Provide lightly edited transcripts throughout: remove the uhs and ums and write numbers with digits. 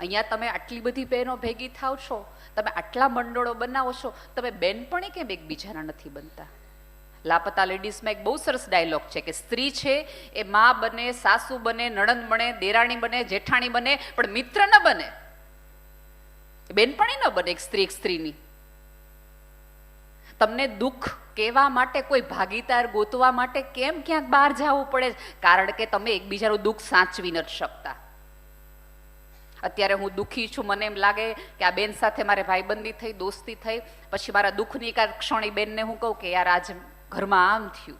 અહીંયા તમે આટલી બધી બહેનો ભેગી થાવ છો, તમે આટલા મંડળો બનાવો છો, તમે બેનપણી કેમ એકબીજાના નથી બનતા? લાપતા લેડીઝમાં એક બહુ સરસ ડાયલોગ છે કે સ્ત્રી છે એ મા બને, સાસુ બને, નણંદ બને, દેરાણી બને, જેઠાણી બને, પણ મિત્ર ન બને, બેનપણી ન બને એક સ્ત્રીની. તમને દુઃખ કહેવા માટે કોઈ ભાગીદાર ગોતવા માટે કેમ ક્યાંક બહાર જવું પડે? કારણ કે તમે એકબીજાનું દુઃખ સાચવી નથી શકતા. અત્યારે હું દુઃખી છું, મને એમ લાગે કે આ બેન સાથે મારે ભાઈબંધી થઈ, દોસ્તી થઈ, પછી મારા દુઃખની એકાદ ક્ષણી બેનને હું કહું કે યાર આજ ઘરમાં આમ થયું,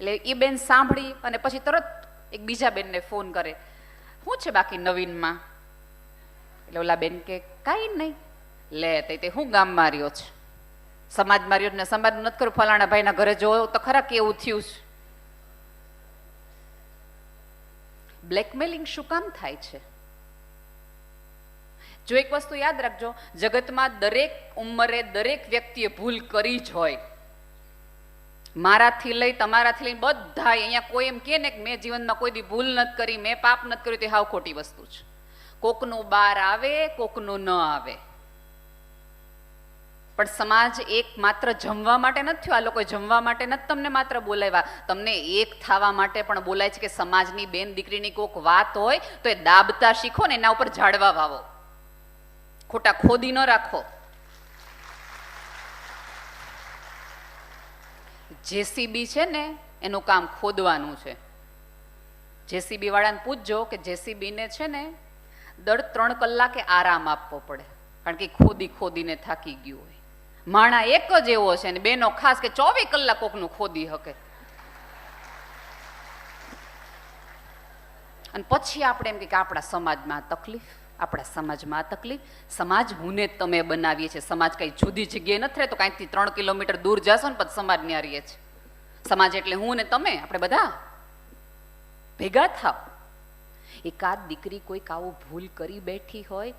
એટલે એ બેન સાંભળી અને પછી તરત એક બીજા બેનને ફોન કરે, શું છે બાકી નવીનમાં? એટલે ઓલા બેન કે કાંઈ નહીં. લે તે હું ગામમાં રહ્યો છે, સમાજમાં રહ્યો ને સમાજ નથી કરું, ફલાણા ભાઈના ઘરે જોયો તો ખરા કેવું થયું છે. બ્લેકમેલિંગ શું કામ થાય છે? જો એક વસ્તુ યાદ રાખજો, જગતમાં દરેક ઉંમરે દરેક વ્યક્તિએ ભૂલ કરી જ હોય. મારાથી લઈ તમારાથી લઈ બધા અહીંયા કોઈ એમ કે ને કે મેં જીવનમાં કોઈ દી ભૂલ નથી કરી, મેં પાપ નથી કર્યું, તે હાવ ખોટી વસ્તુ છે. કોકનું બાર આવે, કોકનું ન આવે. પણ સમાજ એક માત્ર જમવા માટે નથી થયો. આ લોકો જમવા માટે નથી તમને માત્ર બોલાવ્યા, તમને એક થવા માટે પણ બોલાય છે કે સમાજની બેન દીકરીની કોક વાત હોય તો એ દાબતા શીખો ને એના ઉપર ઝાડવા વાવો, ખોટા ખોદી ન રાખો. જેસીબી છે ને એનું કામ ખોદવાનું છે. જેસીબી વાળાને પૂછજો કે જેસીબીને છે ને દર 3 કલાકે આરામ આપવો પડે, કારણ કે ખોદી ખોદીને થાકી ગયું હોય. માણા એક જ એવો છે ને બેનો ખાસ કે 24 કલાક કોકનું ખોદી શકે. અને પછી આપણે એમ કે આપણા સમાજમાં તકલીફ, આપણા સમાજમાં આ તકલીફ. સમાજ હુંને તમે બનાવીએ છીએ. સમાજ કઈ જુદી જગ્યાએ નથી રહેતો, કાંઈકથી 3 કિલોમીટર દૂર જશો ને પછી સમાજ ન્યા રહીએ છીએ. સમાજ એટલે હું ને તમે, આપણે બધા ભેગા થાવ. એકાદ દીકરી કોઈક આવું ભૂલ કરી બેઠી હોય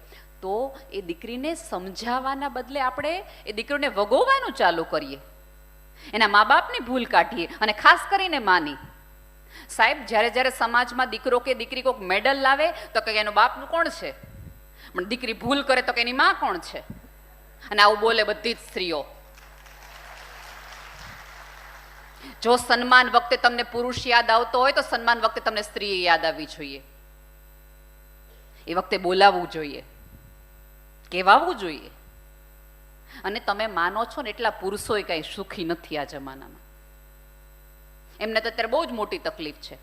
તો એ દીકરીને સમજાવવાના બદલે આપણે એ દીકરીને વગોવવાનું ચાલુ કરીએ, એના મા બાપની ભૂલ કાઢીએ, અને ખાસ કરીને માની. સાહેબ, જ્યારે જ્યારે સમાજમાં દીકરો કે દીકરી કોઈક મેડલ લાવે તો કે એનો બાપનું કોણ છે, પણ દીકરી ભૂલ કરે તો કે એની માં કોણ છે? અને આવું બોલે બધી જ સ્ત્રીઓ. જો સન્માન વખતે તમને પુરુષ યાદ આવતો હોય તો સન્માન વખતે તમને સ્ત્રી યાદ આવવી જોઈએ. એ વખતે બોલાવવું જોઈએ, કહેવાવું જોઈએ. અને તમે માનો છો ને એટલા પુરુષોય કઈ સુખી નથી આ જમાનામાં. એમને તો અત્યારે બહુ જ મોટી તકલીફ છે.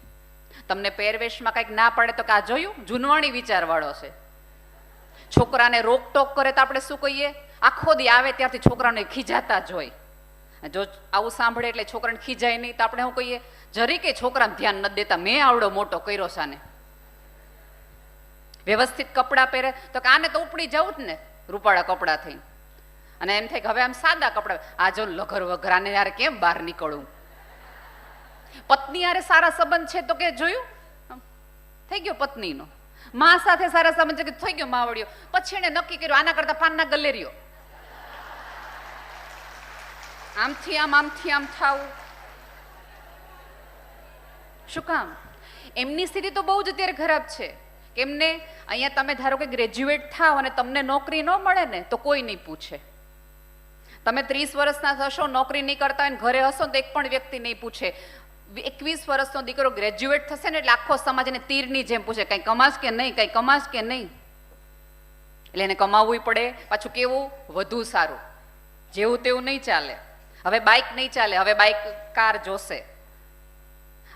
તમને પહેરવેશમાં કંઈક ના પડે તો કે આ જોયું, જૂનવાણી વિચારવાળો છે. છોકરાને રોકટોક કરે તો આપણે શું કહીએ? આખો દી આવે ત્યારથી છોકરાને ખીજાતા જ હોય. જો આવું સાંભળે એટલે છોકરાને ખીજાય નહીં તો આપણે શું કહીએ? જરી કે છોકરાને ધ્યાન નથી દેતા, મેં આવડો મોટો કર્યો છે આને. વ્યવસ્થિત કપડાં પહેરે તો કે આને તો ઉપડી જવું જ ને, રૂપાળા કપડાં થઈને. અને એમ થાય કે હવે આમ સાદા કપડાં, આ જો લઘર વઘરાને યાર કેમ બહાર નીકળવું. પત્ની યારે સારા સંબંધ છે તો કે જોયું, થઈ ગયો પત્નીનો. મા સાથે સારા સંબંધ છે કે થઈ ગયો માવડિયો. પછી એને નક્કી કર્યું આના કરતા પાનના ગલ્લે રહ્યો, આમથી આમ થાવું. શું કામ? એમની સ્થિતિ તો બહુ જ અત્યારે ખરાબ છે. એમને અહીંયા તમે ધારો કે ગ્રેજ્યુએટ થાવ અને તમને નોકરી ન મળે ને તો કોઈ નહીં પૂછે. તમે 30 વર્ષના થશો, નોકરી નહીં કરતા હોય, ઘરે હશો તો એક પણ વ્યક્તિ નહીં પૂછે. 21 વર્ષનો દીકરો ગ્રેજ્યુએટ થશે ને એટલે આખો સમાજ એને તીરની જેમ પૂછે, કઈ કમાશ કે નહીં, કઈ કમાશ કે નહીં. એટલે એને કમાવવું પડે. પાછું કેવું? વધુ સારું. જેવું તેવું નહીં ચાલે. હવે બાઇક નહીં ચાલે, હવે બાઇક કાર જોશે.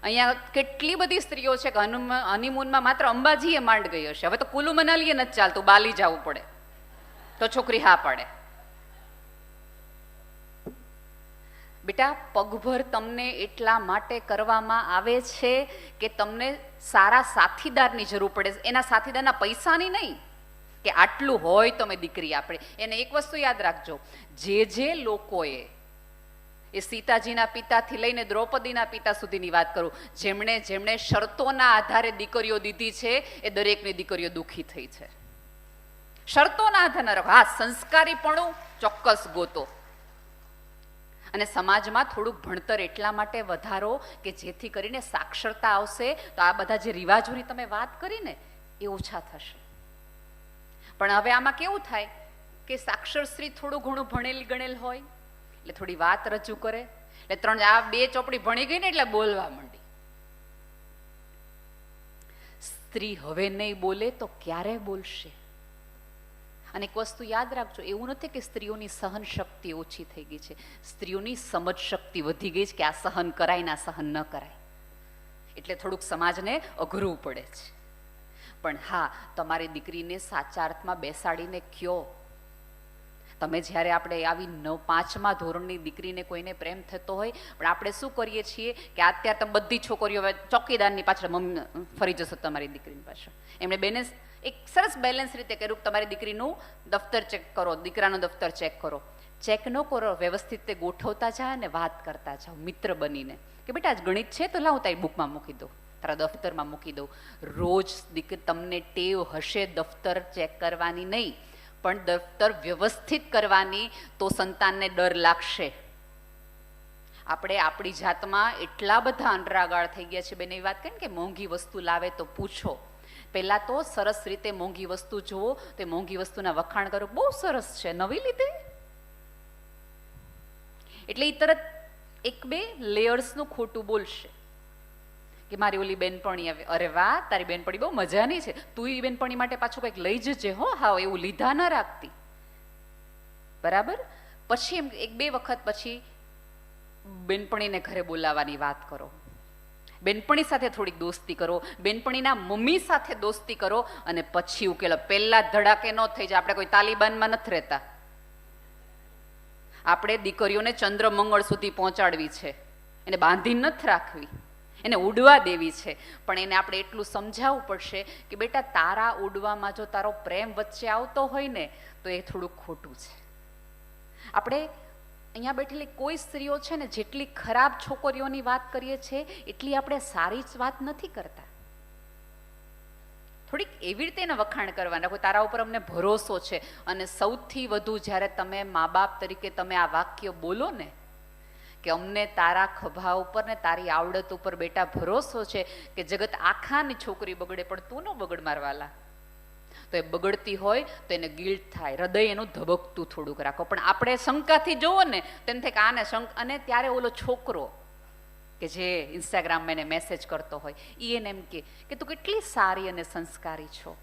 અહીંયા કેટલી બધી સ્ત્રીઓ છે કે હનીમૂનમાં માત્ર અંબાજીએ માંડ ગઈ હશે, હવે તો કુલ્લુ મનાલીએ નથી ચાલતું, બાલી જવું પડે તો છોકરી હા પાડે. બેટા, પગભર તમને એટલા માટે કરવામાં આવે છે કે તમને સારા સાથીદારની જરૂર પડે. એના સાથીદારના પૈસાની નહીં કે આટલું હોય તો અમે દીકરી આપણે. એને એક વસ્તુ યાદ રાખજો, જે લોકોએ, એ સીતાજીના પિતાથી લઈને દ્રૌપદીના પિતા સુધીની વાત કરું, જેમણે શરતોના આધારે દીકરીઓ દીધી છે એ દરેકની દીકરીઓ દુઃખી થઈ છે. શરતોના આધારે રાખો. હા, સંસ્કારીપણું ચોક્કસ ગોતો. અને સમાજમાં થોડુંક ભણતર એટલા માટે વધારો કે જેથી કરીને સાક્ષરતા આવશે તો આ બધા જે રિવાજોની તમે વાત કરી ને એ ઓછા થશે. પણ હવે આમાં કેવું થાય કે સાક્ષર સ્ત્રી થોડું ઘણું ભણેલી ગણેલ હોય એટલે થોડી વાત રજૂ કરે, એટલે આ 2 ચોપડી ભણી ગઈ ને એટલે બોલવા માંડી. સ્ત્રી હવે નહીં બોલે તો ક્યારે બોલશે? અને એક વસ્તુ યાદ રાખજો, એવું નથી કે સ્ત્રીઓની સહન શક્તિ ઓછી થઈ ગઈ છે, સ્ત્રીઓની સમજ શક્તિ વધી ગઈ છે કે આ સહન કરાય ના સહન ન કરાય, એટલે થોડુંક સમાજને અઘરું પડે છે. પણ હા, તમારી દીકરીને સાચા અર્થમાં બેસાડીને કયો. તમે જ્યારે આપણે આવી 5મા ધોરણની દીકરીને કોઈને પ્રેમ થતો હોય, પણ આપણે શું કરીએ છીએ કે અત્યારે તમે બધી છોકરીઓ ચોકીદારની પાછળ મમ્મી ફરી જશો તમારી દીકરીની પાછળ. એમણે બેને એક સરસ બેલેન્સ રીતે કર્યું કે તમારી દીકરીનું દફતર ચેક કરો, દીકરાનું દફતર ચેક કરો. ચેક ન કરો, વ્યવસ્થિત તે ગોઠવતા જાય અને વાત કરતા જાઓ મિત્ર બનીને કે બેટા આજ ગણિત છે તો લાવ તારી બુકમાં મૂકી દઉં, તારા દફતરમાં મૂકી દઉં. રોજ દીકરી તમને ટેવ હશે દફતર ચેક કરવાની નહીં, પણ દફતર વ્યવસ્થિત કરવાની, તો સંતાનને ડર લાગશે. આપણે આપણી જાતમાં એટલા બધા અંડરાગાળ થઈ ગયા છે. બેન એવી વાત કરી કે મોંઘી વસ્તુ લાવે તો પૂછો. પહેલા તો સરસ રીતે મોંઘી વસ્તુ જુઓ, તો મોંઘી વસ્તુના વખાણ કરો, બહુ સરસ છે, નવી લીધી. એટલે એ તરત 1-2 લેયર્સનું ખોટું બોલશે કે મારી ઓલી બેનપણી આવે, અરે વાહ તારી બેનપણી બહુ મજાની છે, તું એ બેનપણી માટે પાછું કંઈક લઈ જજે હો, હા એવું લીધા ન રાખતી, બરાબર. પછી એમ 1-2 વખત પછી બેનપણીને ઘરે બોલાવવાની વાત કરો, બેનપણી સાથે થોડીક દોસ્તી કરો, બેનપણીના મમ્મી સાથે દોસ્તી કરો, અને પછી ઉકેલો. પહેલા ધડાકે ન થઈ જાય. આપણે કોઈ તાલિબાનમાં નથી રહેતા, આપણે દીકરીઓને ચંદ્ર મંગળ સુધી પહોંચાડવી છે, એને બાંધી નથી રાખવી, એને ઉડવા દેવી છે. પણ એને આપણે એટલું સમજાવવું પડશે કે બેટા તારા ઉડવામાં જો તારો પ્રેમ વચ્ચે આવતો હોય ને તો એ થોડુંક ખોટું છે. આપણે અહીંયા બેઠેલી કોઈ સ્ત્રીઓ છે ને, જેટલી ખરાબ છોકરીઓની વાત કરીએ છીએ એટલી આપણે સારી જ વાત નથી કરતા. થોડીક એવી રીતે એને વખાણ કરવાના, કોઈ તારા ઉપર અમને ભરોસો છે. અને સૌથી વધુ જ્યારે તમે મા બાપ તરીકે તમે આ વાક્ય બોલો ને કે અમને તારા ખભા ઉપર ને તારી આવડત ઉપર બેટા ભરોસો છે કે જગત આખાની છોકરી બગડે પણ તું ન બગડ મારવાલા, તો એ બગડતી હોય તો એને ગિલ્ટ થાય, હૃદય એનું ધબકતું થોડુંક રાખો. પણ આપણે શંકાથી જોવો ને તેમ થાય કે આને શંક, અને ત્યારે ઓલો છોકરો કે જે ઇન્સ્ટાગ્રામમાં એને મેસેજ કરતો હોય એ એને એમ કે તું કેટલી સારી અને સંસ્કારી છો.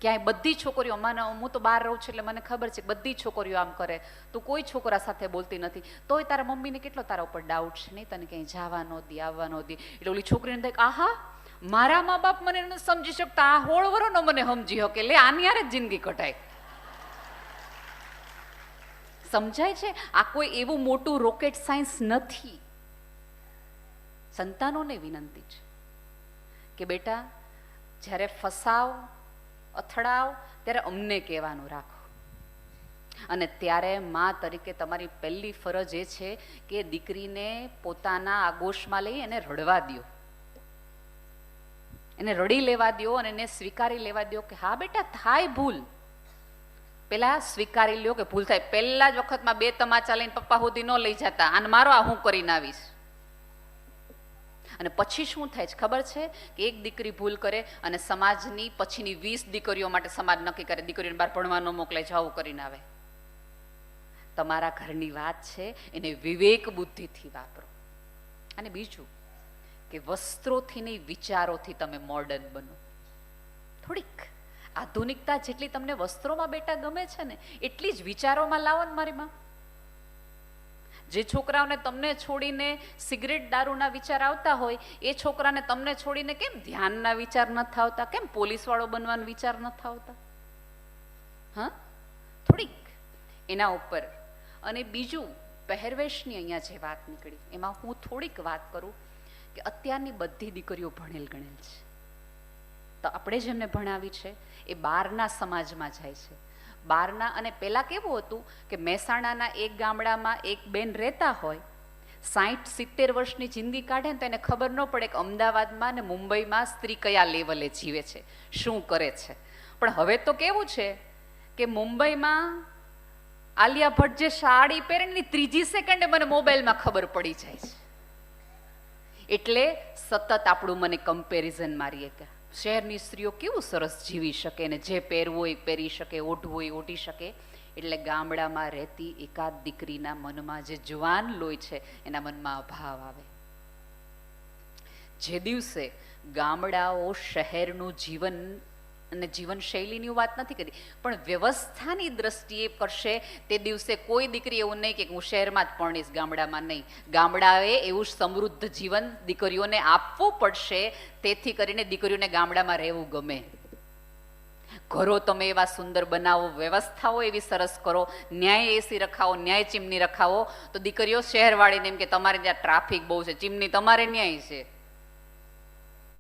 ક્યાંય બધી છોકરીઓ, મને હું તો બહાર રહું છું એટલે મને ખબર છે બધી છોકરીઓ આમ કરે, તું કોઈ છોકરા સાથે બોલતી નથી, તોય તારા મમ્મીને કેટલો તારા ઉપર ડાઉટ છે, નહીં તને ક્યાંય જવા ન દે, આવવા ન દે. એટલે ઓલી છોકરીને થાય કે આહા મારા મા બાપ મને ન સમજી શકતા, આ હોળવરો ન મને સમજી શકે, લે આની યારે જ જિંદગી કટાય. સમજાય છે? આ કોઈ એવું મોટું રોકેટ સાયન્સ નથી. સંતાનોને વિનંતી છે કે બેટા જ્યારે ફસાવ અથડાવ ત્યારે અમને કહેવાનું રાખો. અને ત્યારે મા તરીકે તમારી પહેલી ફરજ એ છે કે દીકરીને પોતાના આગોશમાં લઈ એને રડવા દો, એને રડી લેવા દો અને એને સ્વીકારી લેવા દો કે હા બેટા થાય ભૂલ. પેલા સ્વીકારી લ્યો કે ભૂલ થાય. પહેલા જ વખતમાં 2 તમાચા લઈને પપ્પા સુધી ન લઈ જતા, આને મારો આ હું કરીને આવીશ. અને પછી શું થાય છે ખબર છે કે એક દીકરી ભૂલ કરે અને સમાજની પછીની 20 દીકરીઓ માટે સમાજ નક્કી કરે દીકરીઓને બહાર ભણવા ન મોકલે, જાવું કરીને આવે. તમારા ઘરની વાત છે એને વિવેક બુદ્ધિથી વાપરો. અને બીજું કે વસ્ત્રોથી નહીં વિચારોથી તમે મોડર્ન બનો. થોડીક આધુનિકતા જેટલી તમને વસ્ત્રોમાં બેટા ગમે છે ને એટલી જ વિચારોમાં લાવો ને મારી માં. જે છોકરાઓને તમને છોડીને સિગરેટ દારૂના વિચાર આવતા હોય એ છોકરાને તમને છોડીને કેમ ધ્યાનના વિચાર નથી આવતા, કેમ પોલીસવાળો બનવાનો વિચાર નથી આવતા? હા, થોડીક એના ઉપર. અને બીજું પહેરવેશની અહીંયા જે વાત નીકળી એમાં હું થોડીક વાત કરું કે અત્યારની બધી દીકરીઓ ભણેલ ગણેલ છે. તો આપણે જેમને ભણાવી છે એ બહારના સમાજમાં જાય છે, બહારના. અને પહેલાં કેવું હતું કે મહેસાણાના એક ગામડામાં એક બેન રહેતા હોય, 60-70 વર્ષની જિંદગી કાઢે ને તો એને ખબર ન પડે કે અમદાવાદમાં ને મુંબઈમાં સ્ત્રી કયા લેવલે જીવે છે, શું કરે છે. પણ હવે તો કેવું છે કે મુંબઈમાં આલિયા ભટ્ટ જે સાડી પહેરે ને 3જી સેકન્ડે મને મોબાઈલમાં ખબર પડી જાય છે. એટલે સતત આપણું મને કમ્પેરિઝન મારીએ કે શહેરની સ્ત્રીઓ કેવું સરસ જીવી શકે ને જે પહેરવું હોય પહેરી શકે, ઓઢવું હોય ઓઢી શકે. એટલે ગામડામાં રહેતી એકાદ દીકરીના મનમાં જે જુવાન લોહી છે એના મનમાં અભાવ આવે. જે દિવસે ગામડાઓ શહેરનું જીવન અને જીવનશૈલીની વાત નથી કરી, પણ વ્યવસ્થાની દ્રષ્ટિએ કરશે, તે દિવસે કોઈ દીકરી એવું નહીં કે હું શહેરમાં જ પરણીશ, ગામડામાં નહીં. ગામડાએ એવું સમૃદ્ધ જીવન દીકરીઓને આપવું પડશે, તેથી કરીને દીકરીઓને ગામડામાં રહેવું ગમે. ઘરો તમે એવા સુંદર બનાવો, વ્યવસ્થાઓ એવી સરસ કરો, ન્યાય એસી રખાવો, ન્યાય ચીમની રખાવો, તો દીકરીઓ શહેરવાળીને એમ કે તમારે ત્યાં ટ્રાફિક બહુ છે, ચીમની તમારે ન્યાય છે.